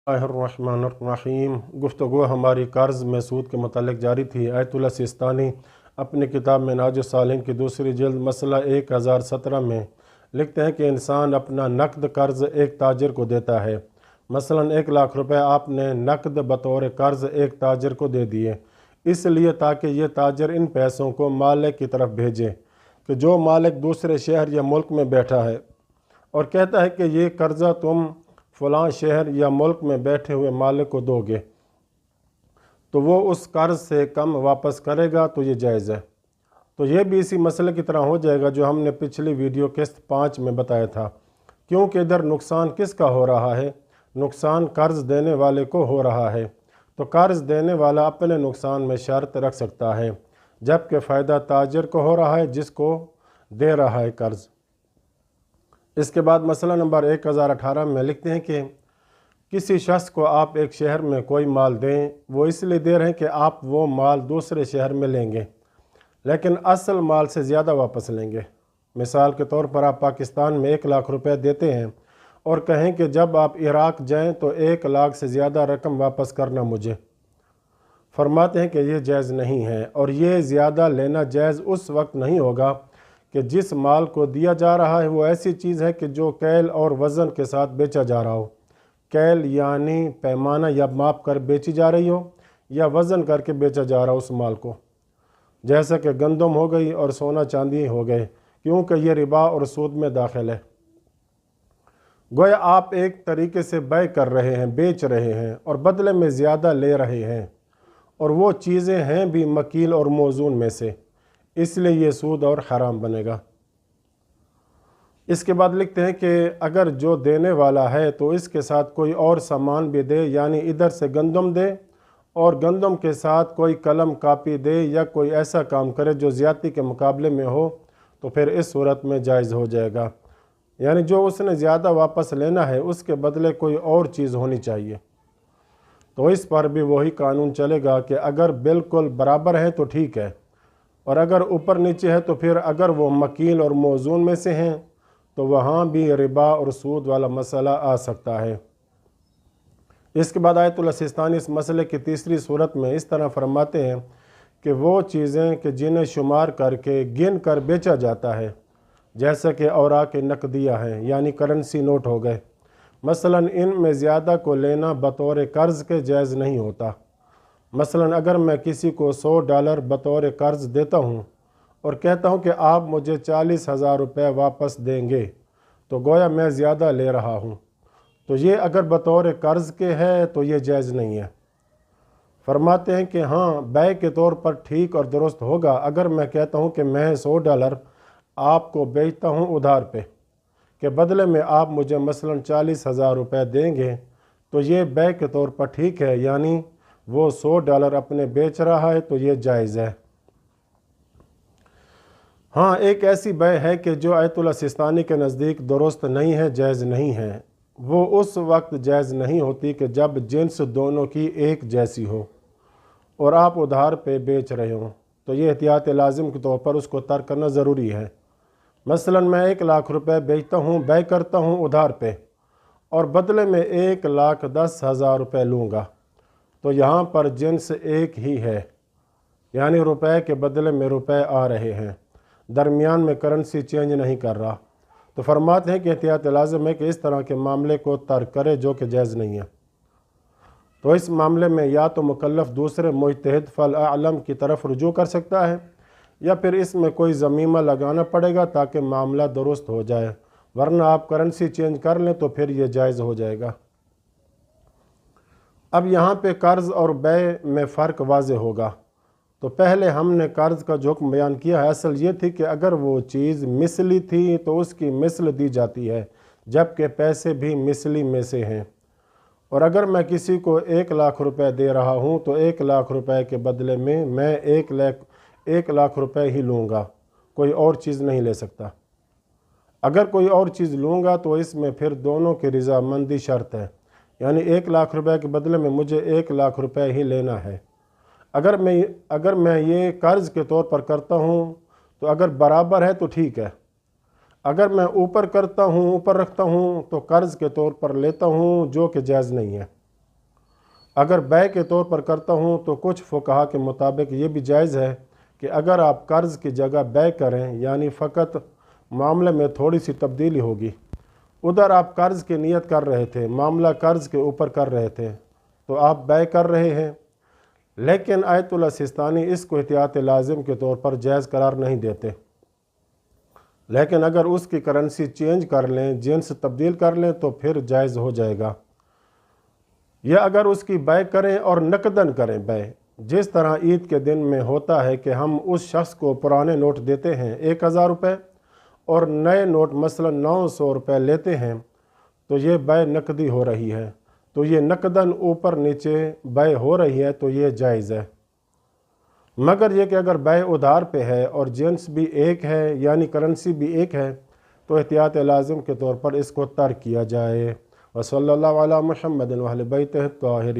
बिस्मिल्लाहिर्रहमानिर्रहीम। गुफ्तगू हमारी कर्ज़ में सूद के मुतालिक जारी थी। आयतुल्लाह सिस्तानी अपनी किताब मिनाज सालिन की दूसरी जिल्द मसला 1017 में लिखते हैं कि इंसान अपना नकद कर्ज़ एक ताजिर को देता है। मसलन 1 लाख रुपए आपने नकद बतौर कर्ज़ एक ताजिर को दे दिए, इसलिए ताकि ये ताजिर इन पैसों को मालिक की तरफ भेजे कि जो मालिक दूसरे शहर या मुल्क में बैठा है और कहता है कि ये कर्ज़ा तुम फ़लाँ शहर या मुल्क में बैठे हुए मालिक को दोगे तो वो उस कर्ज़ से कम वापस करेगा, तो ये जायज़ है। तो ये भी इसी मसले की तरह हो जाएगा जो हमने पिछली वीडियो किस्त 5 में बताया था, क्योंकि इधर नुकसान किसका हो रहा है? नुकसान कर्ज़ देने वाले को हो रहा है। तो कर्ज़ देने वाला अपने नुकसान में शर्त रख सकता है, जबकि फ़ायदा ताजिर को हो रहा है जिसको दे रहा है कर्ज़। इसके बाद मसला नंबर 1018 में लिखते हैं कि किसी शख्स को आप एक शहर में कोई माल दें, वो इसलिए दे रहे हैं कि आप वो माल दूसरे शहर में लेंगे लेकिन असल माल से ज़्यादा वापस लेंगे। मिसाल के तौर पर आप पाकिस्तान में 1 लाख रुपए देते हैं और कहें कि जब आप इराक़ जाएं तो 1 लाख से ज़्यादा रकम वापस करना मुझे। फरमाते हैं कि ये जायज़ नहीं है और ये ज़्यादा लेना जायज़ उस वक्त नहीं होगा कि जिस माल को दिया जा रहा है वो ऐसी चीज़ है कि जो कैल और वज़न के साथ बेचा जा रहा हो। कैल यानी पैमाना या माप कर बेची जा रही हो, या वज़न करके बेचा जा रहा हो उस माल को, जैसा कि गंदम हो गई और सोना चांदी हो गए, क्योंकि ये रिबा और सूद में दाखिल है। गोया आप एक तरीके से बै कर रहे हैं, बेच रहे हैं और बदले में ज़्यादा ले रहे हैं, और वो चीज़ें हैं भी मकील और मौजून में से, इसलिए ये सूद और हराम बनेगा। इसके बाद लिखते हैं कि अगर जो देने वाला है तो इसके साथ कोई और सामान भी दे, यानी इधर से गंदम दे और गंदम के साथ कोई कलम कापी दे या कोई ऐसा काम करे जो ज़्यादती के मुकाबले में हो, तो फिर इस सूरत में जायज़ हो जाएगा। यानी जो उसने ज़्यादा वापस लेना है उसके बदले कोई और चीज़ होनी चाहिए। तो इस पर भी वही कानून चलेगा कि अगर बिल्कुल बराबर है तो ठीक है, और अगर ऊपर नीचे है तो फिर अगर वो मकील और मौजून में से हैं तो वहाँ भी रिबा और सूद वाला मसला आ सकता है। इसके बाद आयतुल्लाह सिस्तानी इस मसले की तीसरी सूरत में इस तरह फरमाते हैं कि वो चीज़ें कि जिन्हें शुमार करके गिन कर बेचा जाता है, जैसा कि औराक नकदिया हैं यानी करेंसी नोट हो गए, मसलन इनमें ज़्यादा को लेना बतौर कर्ज़ के जायज़ नहीं होता। मसलन अगर मैं किसी को $100 बतौर कर्ज़ देता हूँ और कहता हूँ कि आप मुझे 40,000 रुपये वापस देंगे, तो गोया मैं ज़्यादा ले रहा हूँ। तो ये अगर बतौर कर्ज़ के है तो ये जायज़ नहीं है। फरमाते हैं कि हाँ, बै के तौर पर ठीक और दुरुस्त होगा अगर मैं कहता हूँ कि मैं $100 आपको बेचता हूँ उधार पे, के बदले में आप मुझे मसलन 40,000 रुपये देंगे, तो ये बै के तौर पर ठीक है, यानी वो $100 अपने बेच रहा है, तो ये जायज़ है। हाँ, एक ऐसी बै है कि जो आयतुल्लाह सिस्तानी के नज़दीक दुरुस्त नहीं है, जायज़ नहीं है। वो उस वक्त जायज़ नहीं होती कि जब जिन्स दोनों की एक जैसी हो और आप उधार पे बेच रहे हो, तो ये एहतियात लाजिम के तौर पर उसको तर्क करना ज़रूरी है। मसलन मैं 1 लाख रुपए बेचता हूँ, बै करता हूँ उधार पे, और बदले में 1,10,000 रुपये लूँगा, तो यहाँ पर जिन्स एक ही है, यानी रुपए के बदले में रुपए आ रहे हैं, दरमियान में करेंसी चेंज नहीं कर रहा। तो फरमाते हैं कि एहतियात लाज़िम है कि इस तरह के मामले को तर्क करे जो कि जायज़ नहीं है। तो इस मामले में या तो मुकल्लफ दूसरे मुज्तहिद फल आलम की तरफ रुजू कर सकता है, या फिर इसमें कोई ज़मीमा लगाना पड़ेगा ताकि मामला दुरुस्त हो जाए, वरना आप करेंसी चेंज कर लें तो फिर ये जायज़ हो जाएगा। अब यहाँ पे कर्ज़ और बै में फ़र्क वाज़े होगा। तो पहले हमने कर्ज़ का जो हुक्म बयान किया है, असल ये थी कि अगर वो चीज़ मिसली थी तो उसकी मिसल दी जाती है, जबकि पैसे भी मिसली में से हैं। और अगर मैं किसी को 1 लाख रुपए दे रहा हूँ तो 1 लाख रुपए के बदले में मैं 1 लाख रुपए ही लूँगा, कोई और चीज़ नहीं ले सकता। अगर कोई और चीज़ लूँगा तो इसमें फिर दोनों की रज़ामंदी शर्त है, यानी 1 लाख रुपए के बदले में मुझे 1 लाख रुपए ही लेना है। अगर मैं ये कर्ज़ के तौर पर करता हूँ तो अगर बराबर है तो ठीक है, अगर मैं ऊपर करता हूँ, ऊपर रखता हूँ तो कर्ज़ के तौर पर लेता हूँ, जो कि जायज़ नहीं है। अगर बै के तौर पर करता हूँ तो कुछ फ़ुक़हा के मुताबिक ये भी जायज़ है कि अगर आप कर्ज़ की जगह बै करें, यानी फ़कत मामले में थोड़ी सी तब्दीली होगी। उधर आप कर्ज़ की नियत कर रहे थे, मामला कर्ज़ के ऊपर कर रहे थे, तो आप बै कर रहे हैं, लेकिन आयतुल्लाह सिस्तानी इसको एहतियात लाजिम के तौर पर जायज़ करार नहीं देते। लेकिन अगर उसकी करेंसी चेंज कर लें, जिन्स तब्दील कर लें, तो फिर जायज़ हो जाएगा। या अगर उसकी बै करें और नकदन करें बै, जिस तरह ईद के दिन में होता है कि हम उस शख्स को पुराने नोट देते हैं 1000 रुपये और नए नोट मसलन 900 रुपये लेते हैं, तो ये बै नकदी हो रही है, तो ये नकदन ऊपर नीचे बै हो रही है, तो ये जायज़ है। मगर ये कि अगर बै उधार पे है और जिन्स भी एक है, यानी करेंसी भी एक है, तो एहतियात लाजिम के तौर पर इसको तर्क किया जाए। वसल्लल्लाहु अला मुहम्मद व अहले बैतिह ताहिरीन।